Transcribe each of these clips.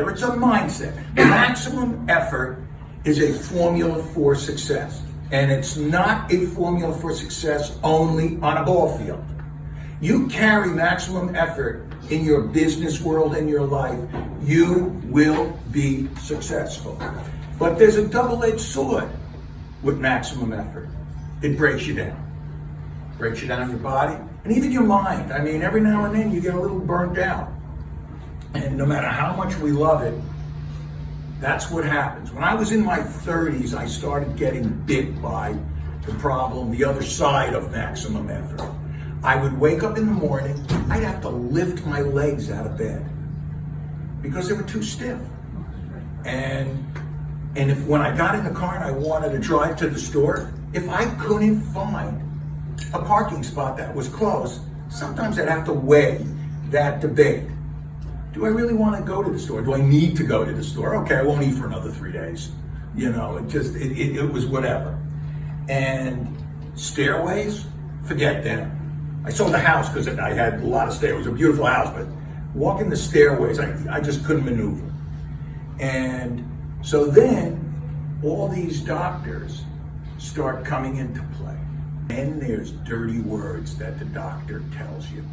better. It's a mindset. Maximum effort is a formula for success. And it's not a formula for success only on a ball field. You carry maximum effort in your business world and your life, you will be successful. But there's a double-edged sword with maximum effort. It breaks you down. Breaks you down your body and even your mind. I mean, every now and then you get a little burnt out. And no matter how much we love it, that's what happens. When I was in my 30s, I started getting bit by the problem, the other side of maximum effort. I would wake up in the morning, I'd have to lift my legs out of bed because they were too stiff. And if when I got in the car and I wanted to drive to the store, if I couldn't find a parking spot that was close, sometimes I'd have to weigh that debate. Do I really want to go to the store? Do I need to go to the store? Okay, I won't eat for another 3 days. You know, it was whatever. And stairways, forget them. I sold the house because I had a lot of stairs. It was a beautiful house, but walking the stairways, I just couldn't maneuver. And so then all these doctors start coming into play. And there's dirty words that the doctor tells you.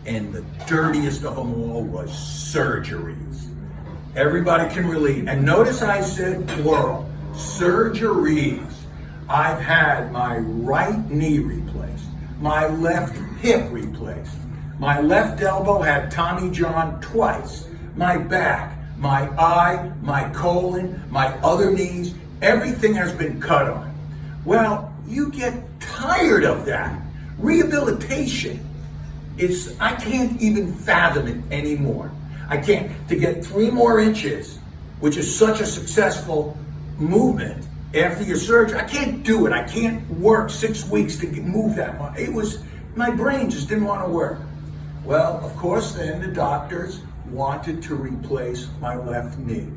And the dirtiest of them all was surgeries. Everybody can relate. And notice I said plural, surgeries. I've had my right knee replaced, my left hip replaced, my left elbow had Tommy John twice, my back, my eye, my colon, my other knees, everything has been cut on. Well, you get tired of that. Rehabilitation I can't even fathom it anymore. I can't. To get 3 more inches, which is such a successful movement after your surgery, I can't do it. I can't work 6 weeks to move that much. My brain just didn't want to work. Well, of course, then the doctors wanted to replace my left knee.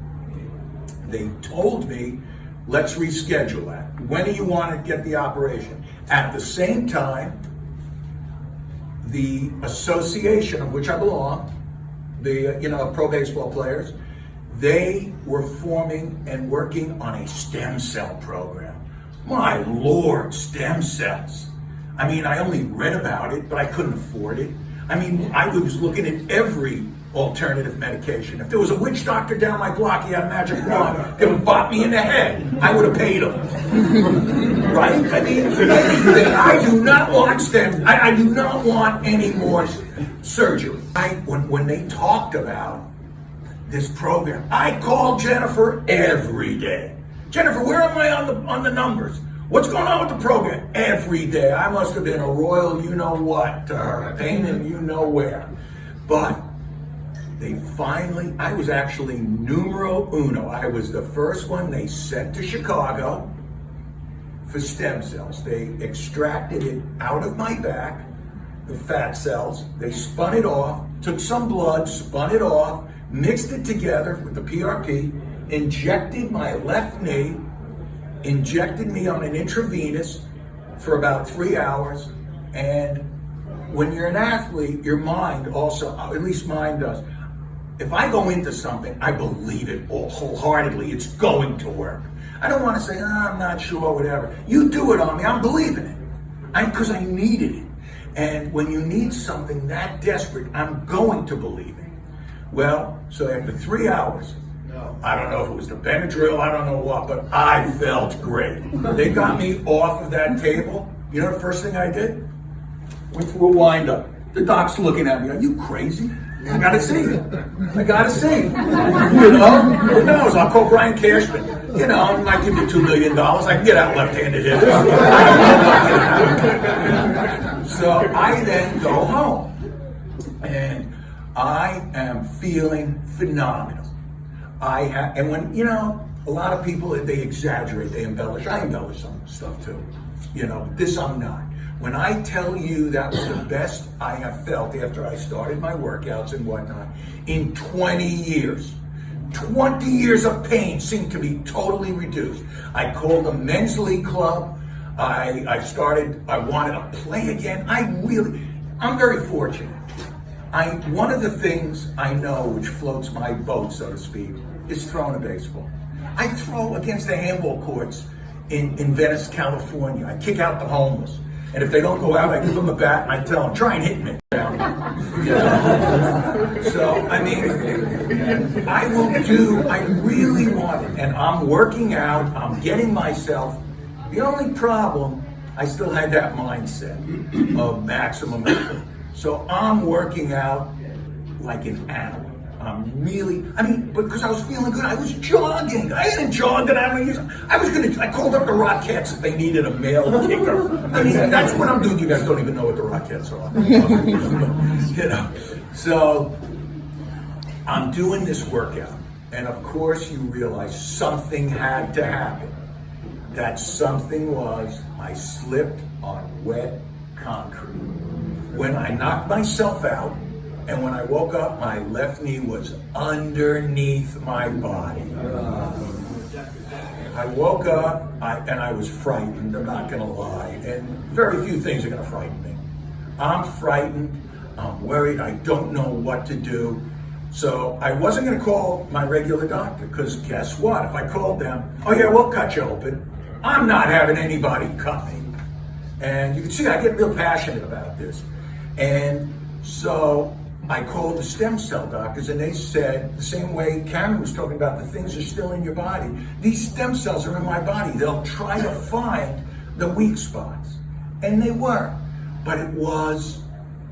They told me, let's reschedule that. When do you want to get the operation? At the same time, the association of which I belong, the pro baseball players, they were forming and working on a stem cell program. My Lord, stem cells. I mean, I only read about it, but I couldn't afford it. I mean, I was looking at every alternative medication. If there was a witch doctor down my block, he had a magic wand, that would bop me in the head, I would have paid him. Right? I mean, anything. I do not want stem. I do not want any more surgery. When they talked about this program, I called Jennifer every day. Jennifer, where am I on the numbers? What's going on with the program? Every day. I must have been a royal you-know-what to her, a pain in you-know-where. But they finally, I was actually numero uno. I was the first one they sent to Chicago for stem cells. They extracted it out of my back, the fat cells. They spun it off, took some blood, spun it off, mixed it together with the PRP, injected my left knee, injected me on an intravenous for about 3 hours. And when you're an athlete, your mind also, at least mine does, if I go into something, I believe it wholeheartedly. It's going to work. I don't want to say, I'm not sure, whatever. You do it on me, I'm believing it. Because I needed it. And when you need something that desperate, I'm going to believe it. Well, so after 3 hours, I don't know if it was the Benadryl, I don't know what, but I felt great. They got me off of that table. You know the first thing I did? Went through a wind-up. The doc's looking at me, are you crazy? I gotta see it. I gotta see. Who knows? I'll call Brian Cashman. I might give you $2 million. I can get out left-handed hitters. So I then go home. And I am feeling phenomenal. And when, a lot of people, they exaggerate, they embellish. I embellish some stuff too. This I'm not. When I tell you that was the best I have felt after I started my workouts and whatnot, in 20 years. 20 years of pain seemed to be totally reduced. I called the men's league club. I wanted to play again. I'm very fortunate. One of the things I know which floats my boat, so to speak, is throwing a baseball. I throw against the handball courts in Venice, California. I kick out the homeless. And if they don't go out, I give them a bat and I tell them, try and hit me. So, I mean, I really want it. And I'm working out, I'm getting myself. The only problem, I still had that mindset of maximum effort. So I'm working out like an animal. Because I was feeling good, I was jogging. I hadn't jogged in how many years. I called up the Rockettes if they needed a male kicker. I mean, that's what I'm doing. You guys don't even know what the Rockettes are. So I'm doing this workout. And of course you realize something had to happen. That something was, I slipped on wet concrete. When I knocked myself out, and when I woke up, my left knee was underneath my body. I woke up, and I was frightened, I'm not gonna lie. And very few things are gonna frighten me. I'm frightened, I'm worried, I don't know what to do. So I wasn't gonna call my regular doctor, because guess what? If I called them, oh yeah, we'll cut you open. I'm not having anybody cut me. And you can see I get real passionate about this. And so I called the stem cell doctors, and they said, the same way Cameron was talking about, the things are still in your body. These stem cells are in my body. They'll try to find the weak spots. And they weren't. But it was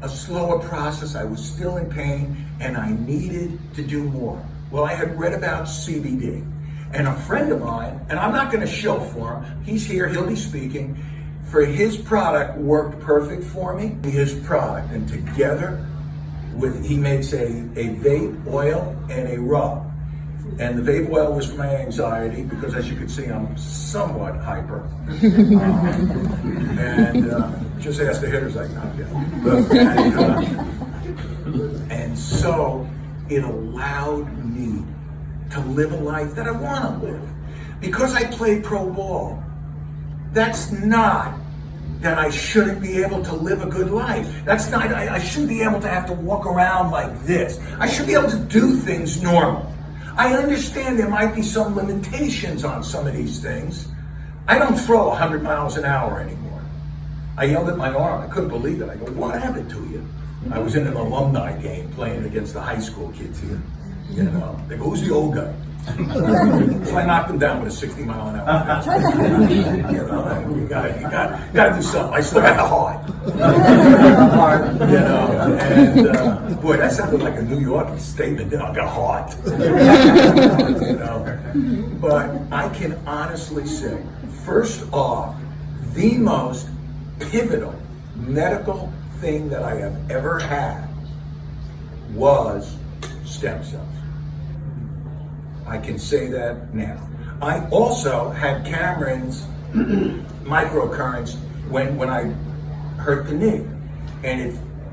a slower process. I was still in pain, and I needed to do more. Well, I had read about CBD. And a friend of mine, and I'm not going to show for him, he's here, he'll be speaking, for his product worked perfect for me. His product, and together, he makes a vape oil and a rub. And the vape oil was for my anxiety, because as you can see, I'm somewhat hyper. Just ask the hitters I knocked out. And so it allowed me to live a life that I want to live. Because I played pro ball, that's not that I shouldn't be able to live a good life. That's not, I shouldn't be able to have to walk around like this. I should be able to do things normal. I understand there might be some limitations on some of these things. I don't throw 100 miles an hour anymore. I yelled at my arm, I couldn't believe it. I go, what happened to you? I was in an alumni game playing against the high school kids here. You know, they go, who's the old guy? So I knocked him down with a 60-mile-an-hour fastball. You know, you gotta do something. I still got the heart. You know, and boy, that sounded like a New York statement. I got heart. You know, but I can honestly say, first off, the most pivotal medical thing that I have ever had was stem cells. I can say that now. I also had Cameron's microcurrents when I hurt the knee, and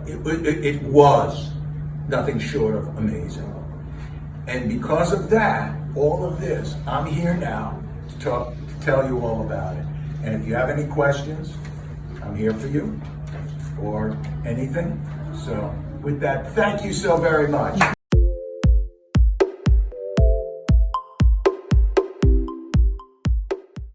it was nothing short of amazing. And because of that, all of this, I'm here now to tell you all about it. And if you have any questions, I'm here for you, or anything. So with that, thank you so very much.